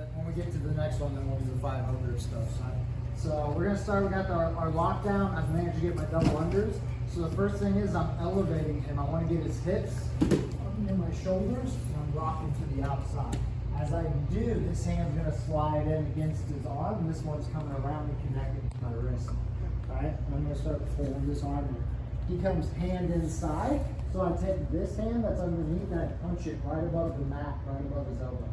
but when we get to the next one, then we'll do the 500 stuff. So we're gonna start. We got our lockdown. I've managed to get my double unders. So the first thing is I'm elevating him. I want to get his hips up near my shoulders, and I'm rocking to the outside. As I do, this hand's gonna slide in against his arm, and this one's coming around and connecting to my wrist. All right, and I'm gonna start pulling this arm in. He comes hand inside, so I take this hand that's underneath and I punch it right above the mat, right above his elbow.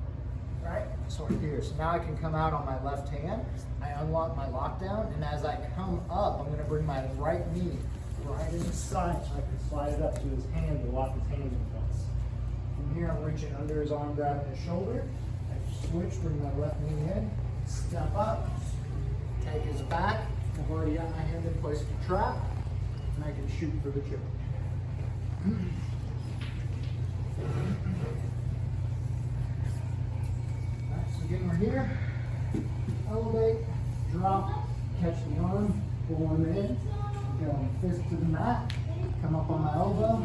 Right, so we're here. So now I can come out on my left hand. I unlock my lockdown, and as I come up, I'm gonna bring my right knee right inside so I can slide it up to his hand to lock his hand in place. From here, I'm reaching under his arm, grabbing his shoulder. I switch, bring my left knee in, step up, take his back. I've already got my hand in place to trap, and I can shoot for the choke. Alright, so again, we're here. Elevate, drop, catch the arm, pull him in, go fist to the mat, come up on my elbow,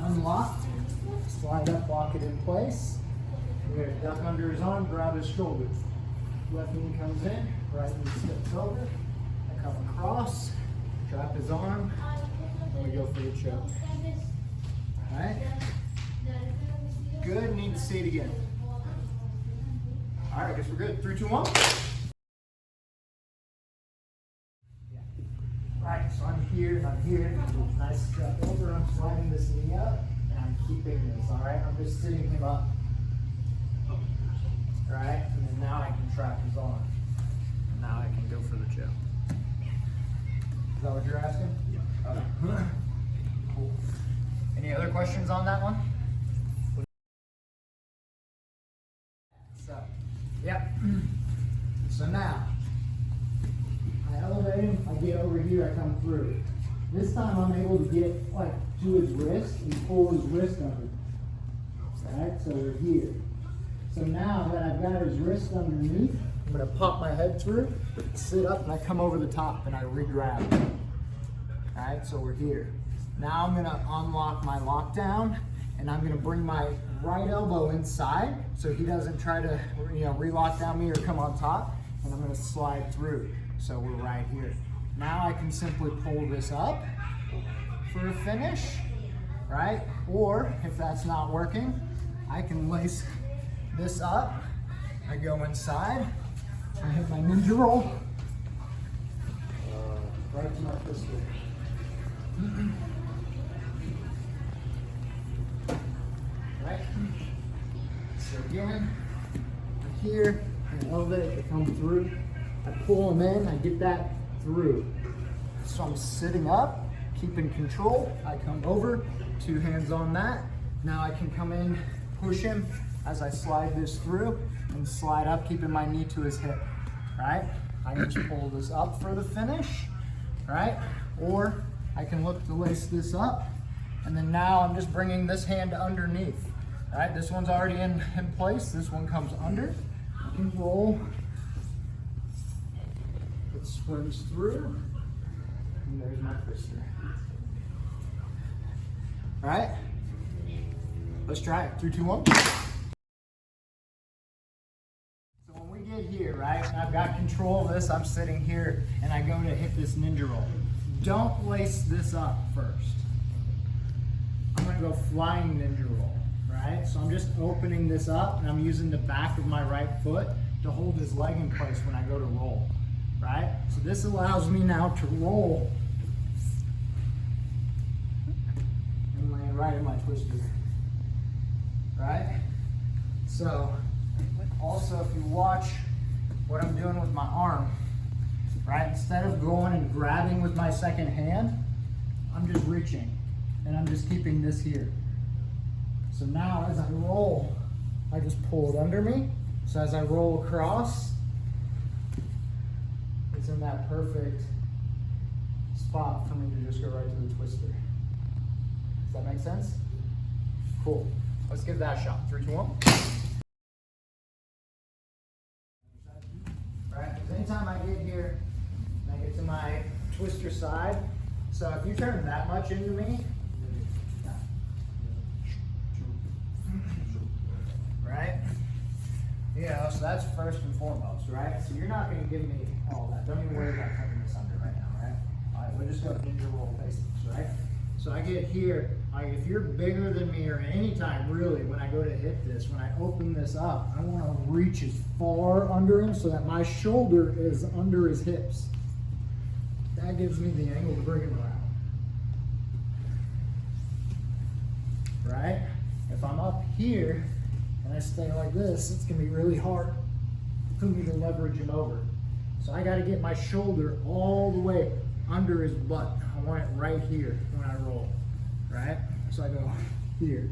unlock, slide up, lock it in place. We're gonna duck under his arm, grab his shoulder. Left knee comes in, right knee steps over. I come across, trap his arm, and we go for the choke. Alright? Good, need to see it again. Alright, I guess we're good. 3, 2, 1. Right, so I'm here and I'm here. Nice step over, I'm sliding this knee up, and I'm keeping this, alright? I'm just sitting him up. Alright, and then now I can trap his arm. And now I can go for the choke. Is that what you're asking? Yeah. Okay. Cool. Any other questions on that one? So, yep. So now, I elevate him, I get over here, I come through. This time I'm able to get like to his wrist and pull his wrist under. Alright, so we're here. So now that I've got his wrist underneath, I'm gonna pop my head through, sit up, and I come over the top and I re-grab. Alright, so we're here. Now I'm gonna unlock my lockdown, and I'm gonna bring my right elbow inside so he doesn't try to, re-lock down me or come on top, and I'm gonna slide through. So we're right here. Now I can simply pull this up for a finish, right? Or if that's not working, I can lace this up. I go inside, I hit my ninja roll, right to my pistol. Right? So again, I'm here, I elevate, I come through, I pull him in, I get that through. So I'm sitting up, keeping control, I come over, 2 hands on that. Now I can come in, push him as I slide this through, and slide up, keeping my knee to his hip, right? I can just pull this up for the finish, right? Or I can look to lace this up, and then now I'm just bringing this hand underneath, right? This one's already in place, this one comes under. I can roll, it swims through, and there's my twister. All right, let's try it. 3, 2, 1. So when we get here, right, I've got control of this, I'm sitting here, and I go to hit this ninja roll. Don't lace this up first. I'm gonna go flying ninja roll, right? So I'm just opening this up, and I'm using the back of my right foot to hold his leg in place when I go to roll, right? So this allows me now to roll and land right in my twister, right? So also, if you watch what I'm doing with my arm, right? Instead of going and grabbing with my second hand, I'm just reaching and I'm just keeping this here. So now as I roll, I just pull it under me. So as I roll across, it's in that perfect spot for me to just go right to the twister. Does that make sense? Cool. Let's give that a shot. 3, 2, 1. Right, because anytime I get here, I get to my twister side. So if you turn that much into me, right? You know, so that's first and foremost, right? So you're not gonna give me all that. Don't even worry about cutting this under right now, right? All right, we're just gonna ninja roll basics, right? So I get here, if you're bigger than me or any time really, when I go to hit this, when I open this up, I wanna reach as far under him so that my shoulder is under his hips. That gives me the angle to bring him around. Right? If I'm up here and I stay like this, it's gonna be really hard for me to leverage him over. So I gotta get my shoulder all the way under his butt. I want it right here when I roll, right? So I go here.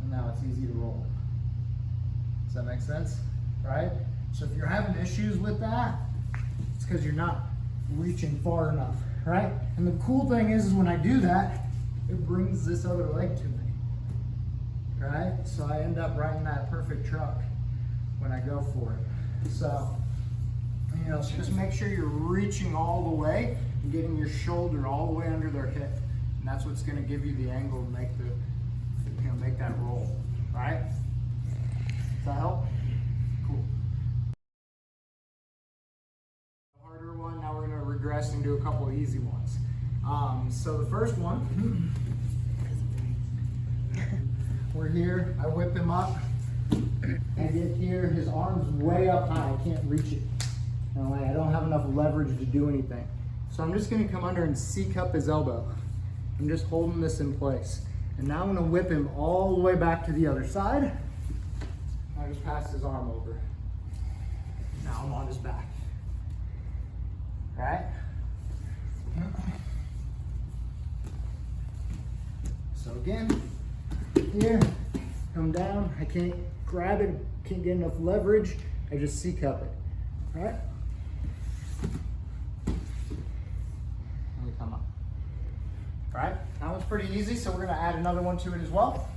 And now it's easy to roll. Does that make sense? Right? So if you're having issues with that, it's because you're not reaching far enough, right? And the cool thing is when I do that, it brings this other leg to me, right? So I end up right in that perfect truck when I go for it. So, you know, so just make sure you're reaching all the way and getting your shoulder all the way under their hip. And that's what's gonna give you the angle to make the, you know, make that roll, right? Does that help? Cool. Harder one, now we're gonna regress and do a couple of easy ones. So the first one, we're here, I whip him up, I get here, his arm's way up high, I can't reach it. I don't have enough leverage to do anything. So I'm just gonna come under and C-cup his elbow. I'm just holding this in place. And now I'm gonna whip him all the way back to the other side. I just pass his arm over. Now I'm on his back. All right? So again, here, come down. I can't grab it, can't get enough leverage. I just C-cup it. All right? Let me come up. All right, that one's pretty easy, so we're gonna add another one to it as well.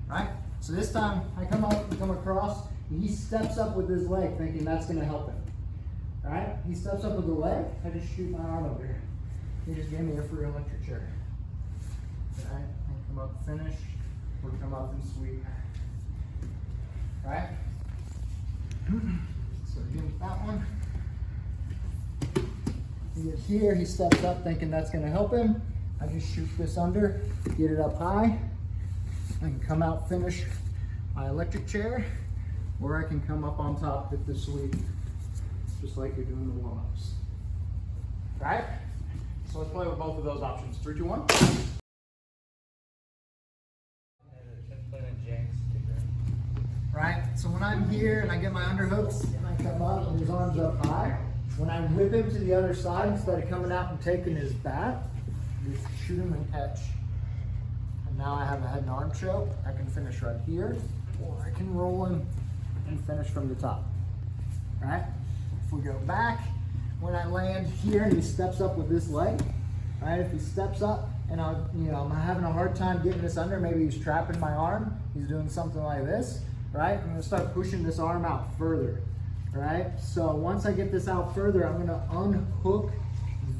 Right? So this time I come up and come across, and he steps up with his leg thinking that's gonna help him. All right? He steps up with the leg, I just shoot my arm over here. He just gave me a free electric chair. All right? And come up, finish, or come up and sweep. All right? So again, that one. He gets here, he steps up thinking that's gonna help him. I just shoot this under, get it up high. I can come out, finish my electric chair, or I can come up on top with the sweep, just like you're doing the warm-ups. Right? So let's play with both of those options. 3, 2, 1. Right? So when I'm here and I get my underhooks and I come up and his arm's up high, when I whip him to the other side, instead of coming out and taking his bat, just shoot him and catch. And now I have a head and arm choke. I can finish right here, or I can roll him and finish from the top. Right? If we go back, when I land here and he steps up with this leg, right? If he steps up and I'm having a hard time getting this under, maybe he's trapping my arm, he's doing something like this, right? I'm gonna start pushing this arm out further, right? So once I get this out further, I'm gonna unhook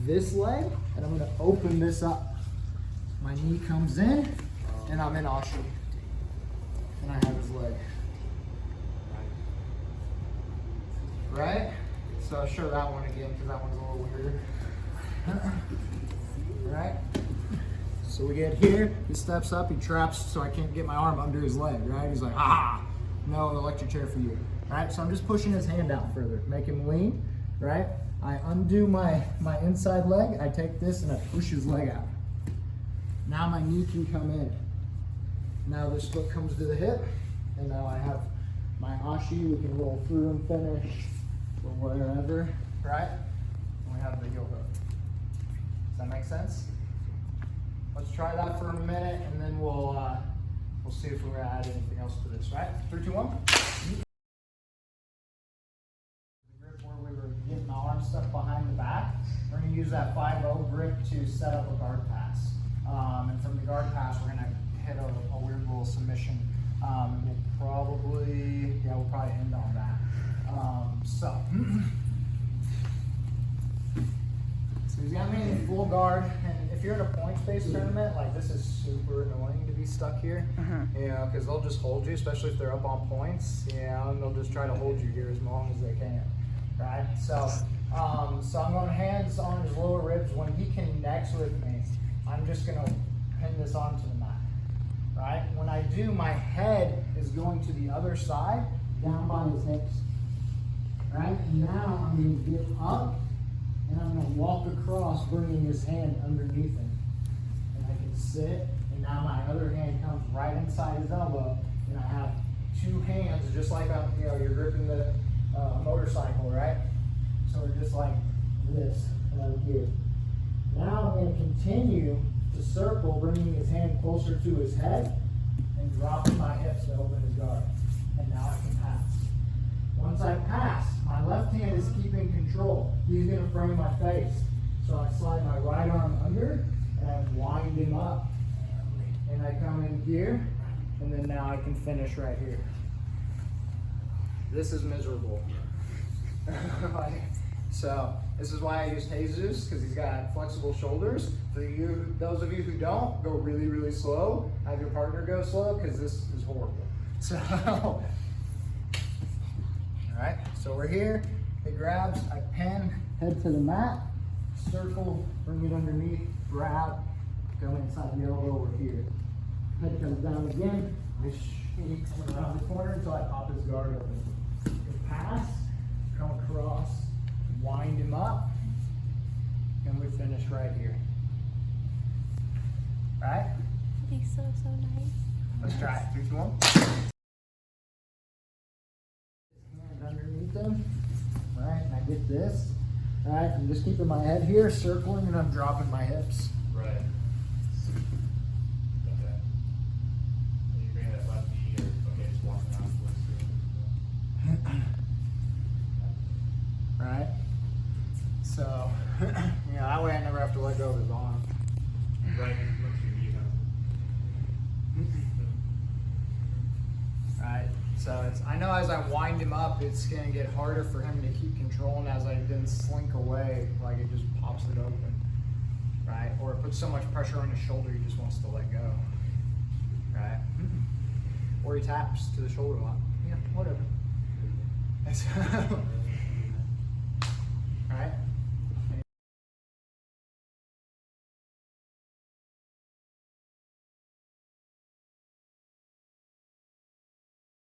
this leg and I'm gonna open this up. My knee comes in and I'm in Ashi. And I have his leg. Right? So I'll show that one again because that one's a little weirder. Right? So we get here, he steps up, he traps so I can't get my arm under his leg, right? He's like, ah, no electric chair for you. Right? So I'm just pushing his hand out further, make him lean, right? I undo my inside leg, I take this and I push his leg out. Now my knee can come in. Now this foot comes to the hip, and now I have my Ashi, we can roll through and finish, or wherever, right? And we have the heel hook. Does that make sense? Let's try that for a minute, and then we'll see if we're gonna add anything else to this, right? 3, 2, 1. The grip where we were getting the arm stuck behind the back, we're gonna use that 5-0 grip to set up a guard pass. And from the guard pass, we're gonna hit a weird little submission. And we'll probably end on that. So he's got me in full guard, and if you're in a points-based tournament, like this is super annoying to be stuck here, you know, because they'll just hold you, especially if they're up on points, you know, and they'll just try to hold you here as long as they can, right? So, so I'm going hands on his lower ribs. When he connects with me, I'm just going to pin this onto the mat, right? When I do, my head is going to the other side, down by his hips, right? And now I'm going to get up, and I'm going to walk across, bringing his hand underneath him. And I can sit, and now my other hand comes right inside his elbow, and I have two hands, just like you know, you're gripping the motorcycle, right? So we're just like this, right here. Now I'm going to continue to circle, bringing his hand closer to his head, and dropping my hips to open his guard. And now I can pass. Once I pass, my left hand is keeping control. He's going to frame my face. So I slide my right arm under, and I wind him up. And I come in here, and then now I can finish right here. This is miserable. So this is why I use Jesus, because he's got flexible shoulders. For you, those of you who don't, go really, really slow. Have your partner go slow, because this is horrible. So, all right, so we're here. He grabs, I pin, head to the mat, circle, bring it underneath, grab, come inside the elbow, we're here. Head comes down again, coming around the corner until I pop his guard open. Pass, come across, wind him up, and we finish right here. Right? That'd be so nice. Let's try it. 3, 2, 1. Hand underneath him. Right, and I get this. Right, I'm just keeping my head here, circling, and I'm dropping my hips. Right. Okay. And you bring that left knee, or okay, just walking out towards the. Right? So, you know, that way I never have to let go of his arm. Right, once you knee Right? So it's, I know as I wind him up, it's going to get harder for him to keep control, and as I then slink away, like it just pops it open. Right? Or it puts so much pressure on his shoulder, he just wants to let go. Right? Or he taps to the shoulder lock. Yeah, whatever.